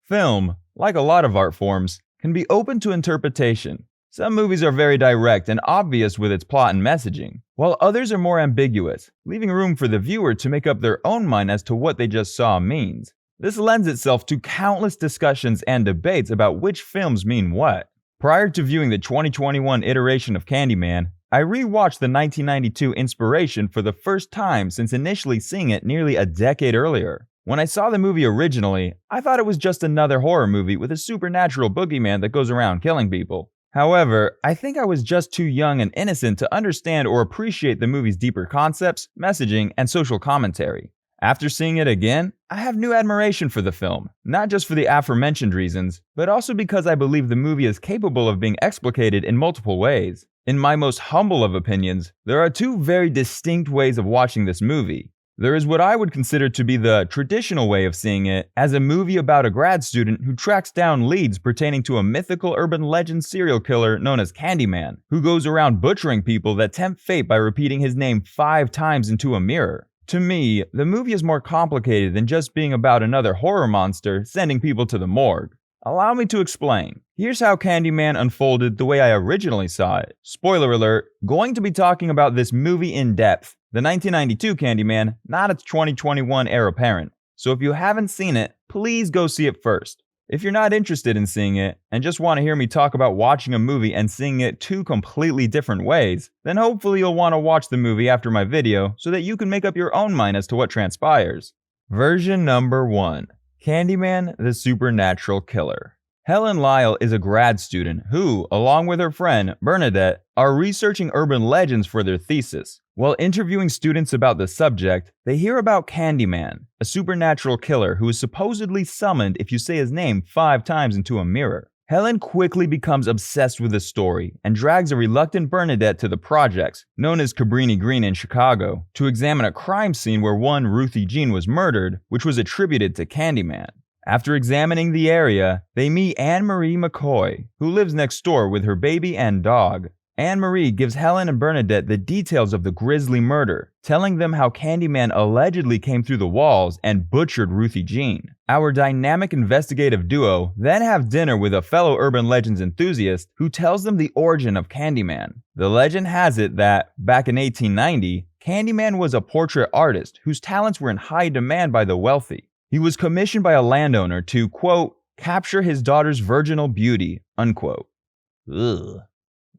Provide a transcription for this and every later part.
Film, like a lot of art forms, can be open to interpretation. Some movies are very direct and obvious with its plot and messaging, while others are more ambiguous, leaving room for the viewer to make up their own mind as to what they just saw means. This lends itself to countless discussions and debates about which films mean what. Prior to viewing the 2021 iteration of Candyman, I re-watched the 1992 inspiration for the first time since initially seeing it nearly a decade earlier. When I saw the movie originally, I thought it was just another horror movie with a supernatural boogeyman that goes around killing people. However, I think I was just too young and innocent to understand or appreciate the movie's deeper concepts, messaging, and social commentary. After seeing it again, I have new admiration for the film, not just for the aforementioned reasons, but also because I believe the movie is capable of being explicated in multiple ways. In my most humble of opinions, there are two very distinct ways of watching this movie. There is what I would consider to be the traditional way of seeing it, as a movie about a grad student who tracks down leads pertaining to a mythical urban legend serial killer known as Candyman, who goes around butchering people that tempt fate by repeating his name 5 times into a mirror. To me, the movie is more complicated than just being about another horror monster sending people to the morgue. Allow me to explain. Here's how Candyman unfolded the way I originally saw it. Spoiler alert, going to be talking about this movie in depth. The 1992 Candyman, not its 2021 heir apparent. So if you haven't seen it, please go see it first. If you're not interested in seeing it, and just want to hear me talk about watching a movie and seeing it two completely different ways, then hopefully you'll want to watch the movie after my video so that you can make up your own mind as to what transpires. Version number 1. Candyman the Supernatural Killer. Helen Lyle is a grad student who, along with her friend, Bernadette, are researching urban legends for their thesis. While interviewing students about the subject, they hear about Candyman, a supernatural killer who is supposedly summoned if you say his name 5 times into a mirror. Helen quickly becomes obsessed with the story and drags a reluctant Bernadette to the projects, known as Cabrini Green in Chicago, to examine a crime scene where one Ruthie Jean was murdered, which was attributed to Candyman. After examining the area, they meet Anne-Marie McCoy, who lives next door with her baby and dog. Anne-Marie gives Helen and Bernadette the details of the grisly murder, telling them how Candyman allegedly came through the walls and butchered Ruthie Jean. Our dynamic investigative duo then have dinner with a fellow urban legends enthusiast who tells them the origin of Candyman. The legend has it that, back in 1890, Candyman was a portrait artist whose talents were in high demand by the wealthy. He was commissioned by a landowner to, quote, capture his daughter's virginal beauty, unquote. Ugh.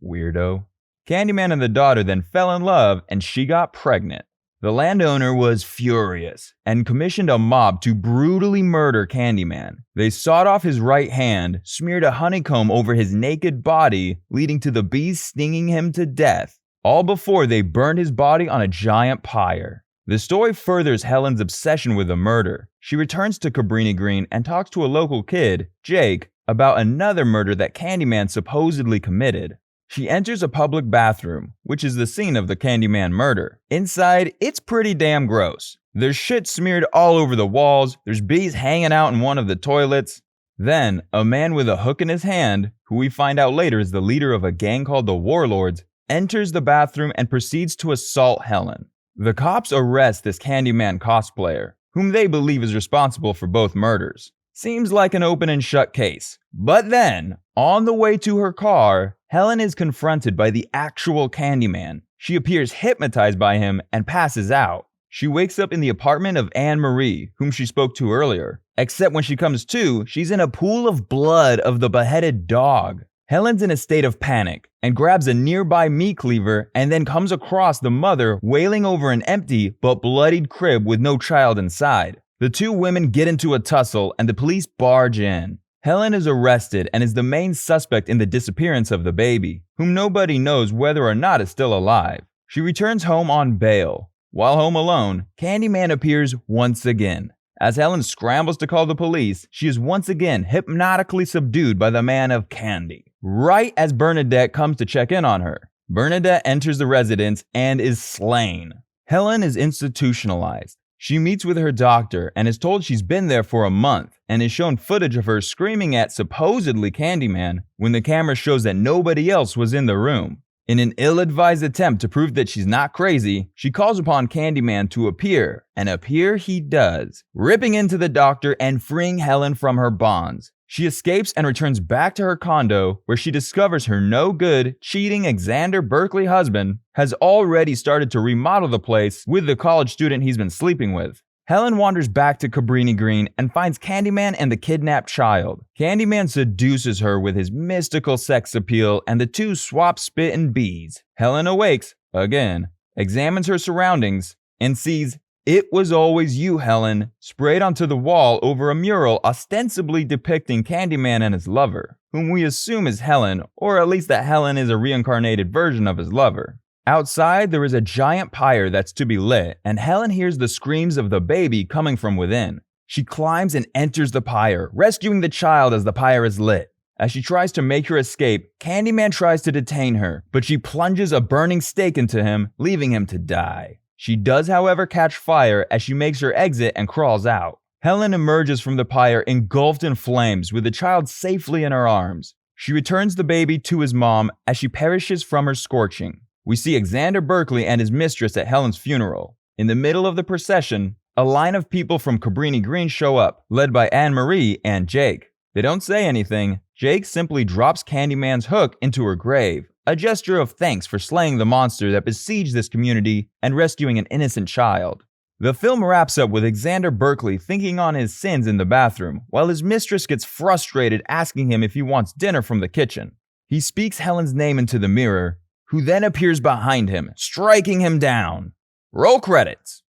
Weirdo. Candyman and the daughter then fell in love and she got pregnant. The landowner was furious and commissioned a mob to brutally murder Candyman. They sawed off his right hand, smeared a honeycomb over his naked body, leading to the bees stinging him to death, all before they burned his body on a giant pyre. The story furthers Helen's obsession with the murder. She returns to Cabrini Green and talks to a local kid, Jake, about another murder that Candyman supposedly committed. She enters a public bathroom, which is the scene of the Candyman murder. Inside, it's pretty damn gross. There's shit smeared all over the walls, there's bees hanging out in one of the toilets. Then, a man with a hook in his hand, who we find out later is the leader of a gang called the Warlords, enters the bathroom and proceeds to assault Helen. The cops arrest this Candyman cosplayer, whom they believe is responsible for both murders. Seems like an open and shut case. But then, on the way to her car, Helen is confronted by the actual Candyman. She appears hypnotized by him and passes out. She wakes up in the apartment of Anne-Marie, whom she spoke to earlier. Except when she comes to, she's in a pool of blood of the beheaded dog. Helen's in a state of panic and grabs a nearby meat cleaver and then comes across the mother wailing over an empty but bloodied crib with no child inside. The two women get into a tussle and the police barge in. Helen is arrested and is the main suspect in the disappearance of the baby, whom nobody knows whether or not is still alive. She returns home on bail. While home alone, Candyman appears once again. As Helen scrambles to call the police, she is once again hypnotically subdued by the man of candy. Right as Bernadette comes to check in on her, Bernadette enters the residence and is slain. Helen is institutionalized. She meets with her doctor and is told she's been there for a month and is shown footage of her screaming at supposedly Candyman when the camera shows that nobody else was in the room. In an ill-advised attempt to prove that she's not crazy, she calls upon Candyman to appear, and appear he does, ripping into the doctor and freeing Helen from her bonds. She escapes and returns back to her condo, where she discovers her no-good, cheating Xander Berkeley husband has already started to remodel the place with the college student he's been sleeping with. Helen wanders back to Cabrini Green and finds Candyman and the kidnapped child. Candyman seduces her with his mystical sex appeal, and the two swap spit and beads. Helen awakes, again, examines her surroundings, and sees "It Was Always You, Helen" sprayed onto the wall over a mural ostensibly depicting Candyman and his lover, whom we assume is Helen, or at least that Helen is a reincarnated version of his lover. Outside, there is a giant pyre that's to be lit, and Helen hears the screams of the baby coming from within. She climbs and enters the pyre, rescuing the child as the pyre is lit. As she tries to make her escape, Candyman tries to detain her, but she plunges a burning stake into him, leaving him to die. She does, however, catch fire as she makes her exit and crawls out. Helen emerges from the pyre engulfed in flames with the child safely in her arms. She returns the baby to his mom as she perishes from her scorching. We see Xander Berkeley and his mistress at Helen's funeral. In the middle of the procession, a line of people from Cabrini Green show up, led by Anne-Marie and Jake. They don't say anything. Jake simply drops Candyman's hook into her grave, a gesture of thanks for slaying the monster that besieged this community and rescuing an innocent child. The film wraps up with Xander Berkeley thinking on his sins in the bathroom, while his mistress gets frustrated asking him if he wants dinner from the kitchen. He speaks Helen's name into the mirror, who then appears behind him, striking him down. Roll credits.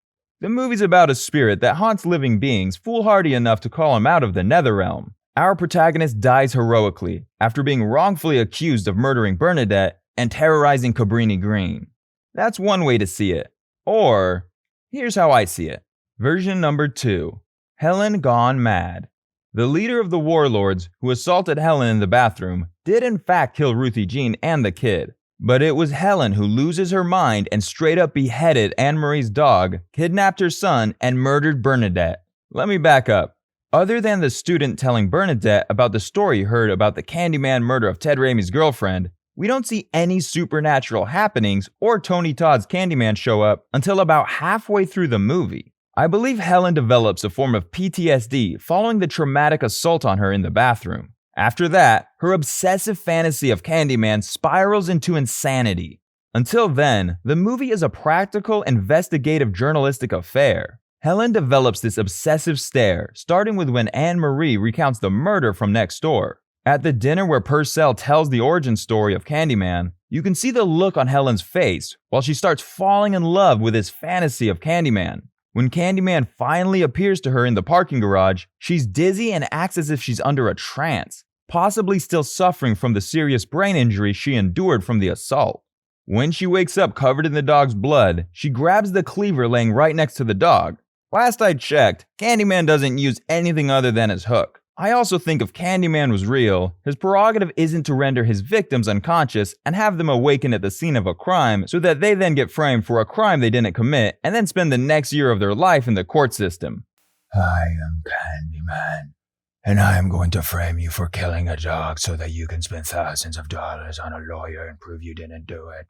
The movie's about a spirit that haunts living beings foolhardy enough to call him out of the Netherrealm. Our protagonist dies heroically after being wrongfully accused of murdering Bernadette and terrorizing Cabrini Green. That's one way to see it. Or, here's how I see it. Version number 2. Helen Gone Mad. The leader of the warlords who assaulted Helen in the bathroom did in fact kill Ruthie Jean and the kid. But it was Helen who loses her mind and straight up beheaded Anne-Marie's dog, kidnapped her son, and murdered Bernadette. Let me back up. Other than the student telling Bernadette about the story he heard about the Candyman murder of Ted Raimi's girlfriend, we don't see any supernatural happenings or Tony Todd's Candyman show up until about halfway through the movie. I believe Helen develops a form of PTSD following the traumatic assault on her in the bathroom. After that, her obsessive fantasy of Candyman spirals into insanity. Until then, the movie is a practical, investigative journalistic affair. Helen develops this obsessive stare, starting with when Anne-Marie recounts the murder from next door. At the dinner where Purcell tells the origin story of Candyman, you can see the look on Helen's face while she starts falling in love with his fantasy of Candyman. When Candyman finally appears to her in the parking garage, she's dizzy and acts as if she's under a trance, possibly still suffering from the serious brain injury she endured from the assault. When she wakes up covered in the dog's blood, she grabs the cleaver laying right next to the dog. Last I checked, Candyman doesn't use anything other than his hook. I also think if Candyman was real, his prerogative isn't to render his victims unconscious and have them awaken at the scene of a crime so that they then get framed for a crime they didn't commit and then spend the next year of their life in the court system. I am Candyman, and I am going to frame you for killing a dog so that you can spend thousands of dollars on a lawyer and prove you didn't do it.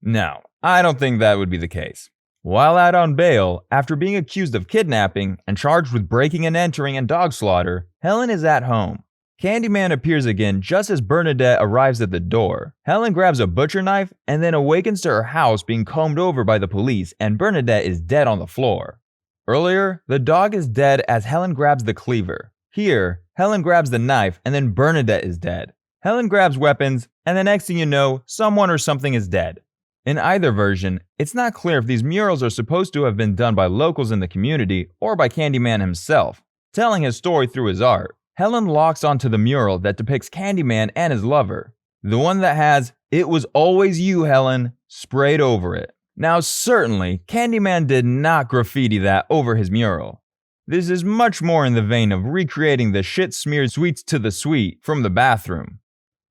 No, I don't think that would be the case. While out on bail, after being accused of kidnapping and charged with breaking and entering and dog slaughter, Helen is at home. Candyman appears again just as Bernadette arrives at the door. Helen grabs a butcher knife and then awakens to her house being combed over by the police, and Bernadette is dead on the floor. Earlier, the dog is dead as Helen grabs the cleaver. Here, Helen grabs the knife and then Bernadette is dead. Helen grabs weapons, and the next thing you know, someone or something is dead. In either version, it's not clear if these murals are supposed to have been done by locals in the community or by Candyman himself, telling his story through his art. Helen locks onto the mural that depicts Candyman and his lover, the one that has "It Was Always You, Helen" sprayed over it. Now certainly, Candyman did not graffiti that over his mural. This is much more in the vein of recreating the shit-smeared sweets to the sweet from the bathroom.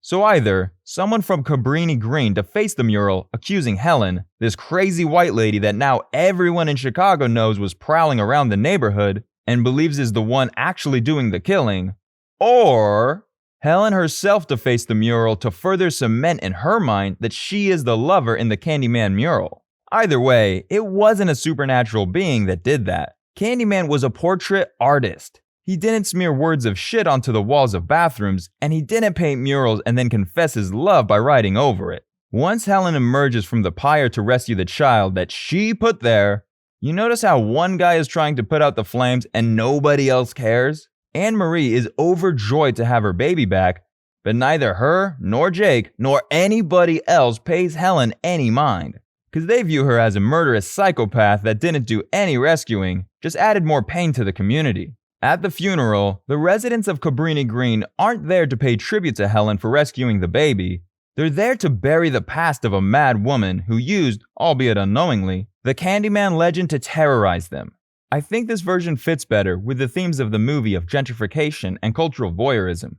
So either someone from Cabrini Green defaced the mural, accusing Helen, this crazy white lady that now everyone in Chicago knows was prowling around the neighborhood and believes is the one actually doing the killing, or Helen herself defaced the mural to further cement in her mind that she is the lover in the Candyman mural. Either way, it wasn't a supernatural being that did that. Candyman was a portrait artist. He didn't smear words of shit onto the walls of bathrooms, and he didn't paint murals and then confess his love by writing over it. Once Helen emerges from the pyre to rescue the child that she put there, you notice how one guy is trying to put out the flames and nobody else cares? Anne-Marie is overjoyed to have her baby back, but neither her, nor Jake, nor anybody else pays Helen any mind, because they view her as a murderous psychopath that didn't do any rescuing, just added more pain to the community. At the funeral, the residents of Cabrini Green aren't there to pay tribute to Helen for rescuing the baby. They're there to bury the past of a mad woman who used, albeit unknowingly, the Candyman legend to terrorize them. I think this version fits better with the themes of the movie of gentrification and cultural voyeurism.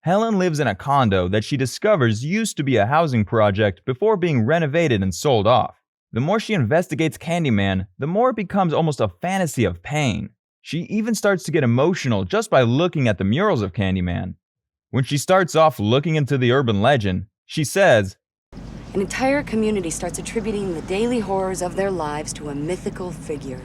Helen lives in a condo that she discovers used to be a housing project before being renovated and sold off. The more she investigates Candyman, the more it becomes almost a fantasy of pain. She even starts to get emotional just by looking at the murals of Candyman. When she starts off looking into the urban legend, she says, "An entire community starts attributing the daily horrors of their lives to a mythical figure."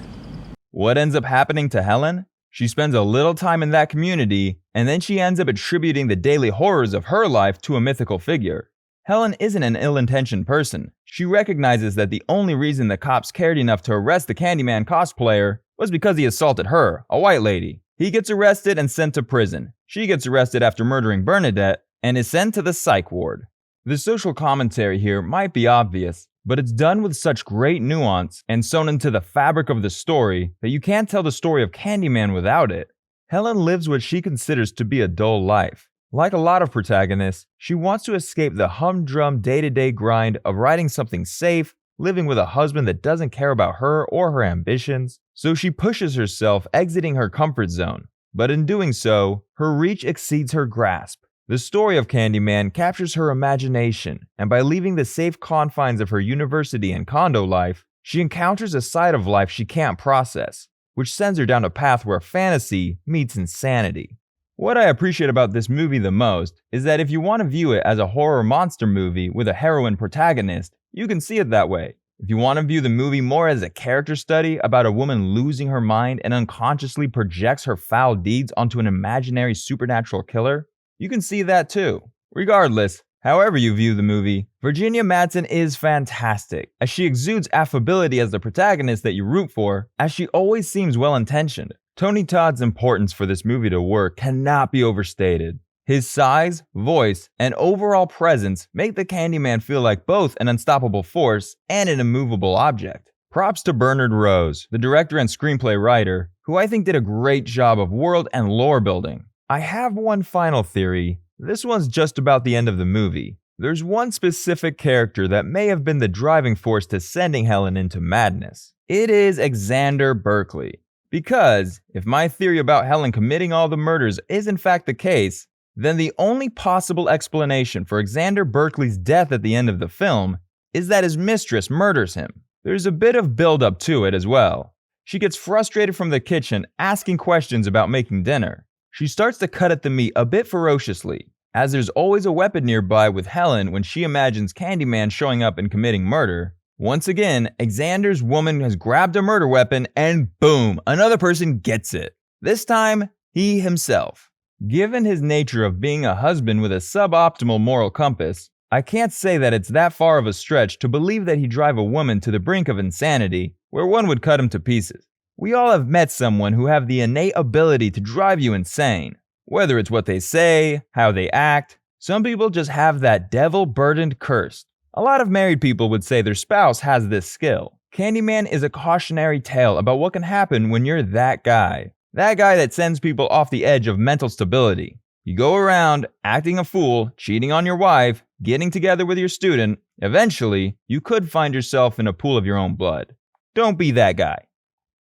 What ends up happening to Helen? She spends a little time in that community, and then she ends up attributing the daily horrors of her life to a mythical figure. Helen isn't an ill-intentioned person. She recognizes that the only reason the cops cared enough to arrest the Candyman cosplayer was because he assaulted her, a white lady. He gets arrested and sent to prison. She gets arrested after murdering Bernadette and is sent to the psych ward. The social commentary here might be obvious, but it's done with such great nuance and sewn into the fabric of the story that you can't tell the story of Candyman without it. Helen lives what she considers to be a dull life. Like a lot of protagonists, she wants to escape the humdrum day-to-day grind of writing something safe, living with a husband that doesn't care about her or her ambitions, so she pushes herself, exiting her comfort zone. But in doing so, her reach exceeds her grasp. The story of Candyman captures her imagination, and by leaving the safe confines of her university and condo life, she encounters a side of life she can't process, which sends her down a path where fantasy meets insanity. What I appreciate about this movie the most is that if you want to view it as a horror monster movie with a heroine protagonist, you can see it that way. If you want to view the movie more as a character study about a woman losing her mind and unconsciously projects her foul deeds onto an imaginary supernatural killer, you can see that too. Regardless, however you view the movie, Virginia Madsen is fantastic, as she exudes affability as the protagonist that you root for, as she always seems well-intentioned. Tony Todd's importance for this movie to work cannot be overstated. His size, voice, and overall presence make the Candyman feel like both an unstoppable force and an immovable object. Props to Bernard Rose, the director and screenplay writer, who I think did a great job of world and lore building. I have one final theory. This one's just about the end of the movie. There's one specific character that may have been the driving force to sending Helen into madness. It is Xander Berkeley. Because, if my theory about Helen committing all the murders is in fact the case, then the only possible explanation for Xander Berkeley's death at the end of the film is that his mistress murders him. There's a bit of build-up to it as well. She gets frustrated from the kitchen, asking questions about making dinner. She starts to cut at the meat a bit ferociously, as there's always a weapon nearby with Helen when she imagines Candyman showing up and committing murder. Once again, Xander's woman has grabbed a murder weapon and boom, another person gets it. This time, he himself. Given his nature of being a husband with a suboptimal moral compass, I can't say that it's that far of a stretch to believe that he'd drive a woman to the brink of insanity, where one would cut him to pieces. We all have met someone who have the innate ability to drive you insane. Whether it's what they say, how they act, some people just have that devil-burdened curse. A lot of married people would say their spouse has this skill. Candyman is a cautionary tale about what can happen when you're that guy. That guy that sends people off the edge of mental stability. You go around acting a fool, cheating on your wife, getting together with your student. Eventually, you could find yourself in a pool of your own blood. Don't be that guy.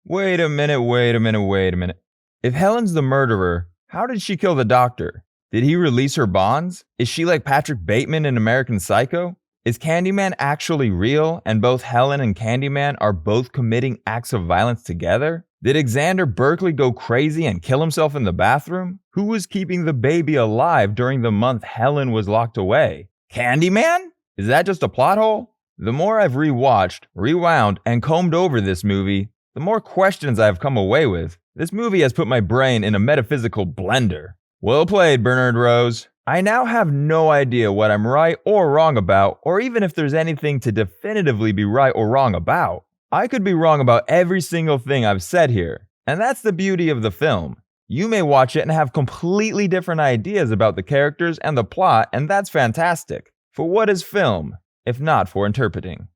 Wait a minute. If Helen's the murderer, how did she kill the doctor? Did he release her bonds? Is she like Patrick Bateman in American Psycho? Is Candyman actually real and both Helen and Candyman are both committing acts of violence together? Did Xander Berkeley go crazy and kill himself in the bathroom? Who was keeping the baby alive during the month Helen was locked away? Candyman? Is that just a plot hole? The more I've rewatched, rewound, and combed over this movie, the more questions I've come away with. This movie has put my brain in a metaphysical blender. Well played, Bernard Rose. I now have no idea what I'm right or wrong about, or even if there's anything to definitively be right or wrong about. I could be wrong about every single thing I've said here, and that's the beauty of the film. You may watch it and have completely different ideas about the characters and the plot, and that's fantastic. For what is film, if not for interpreting?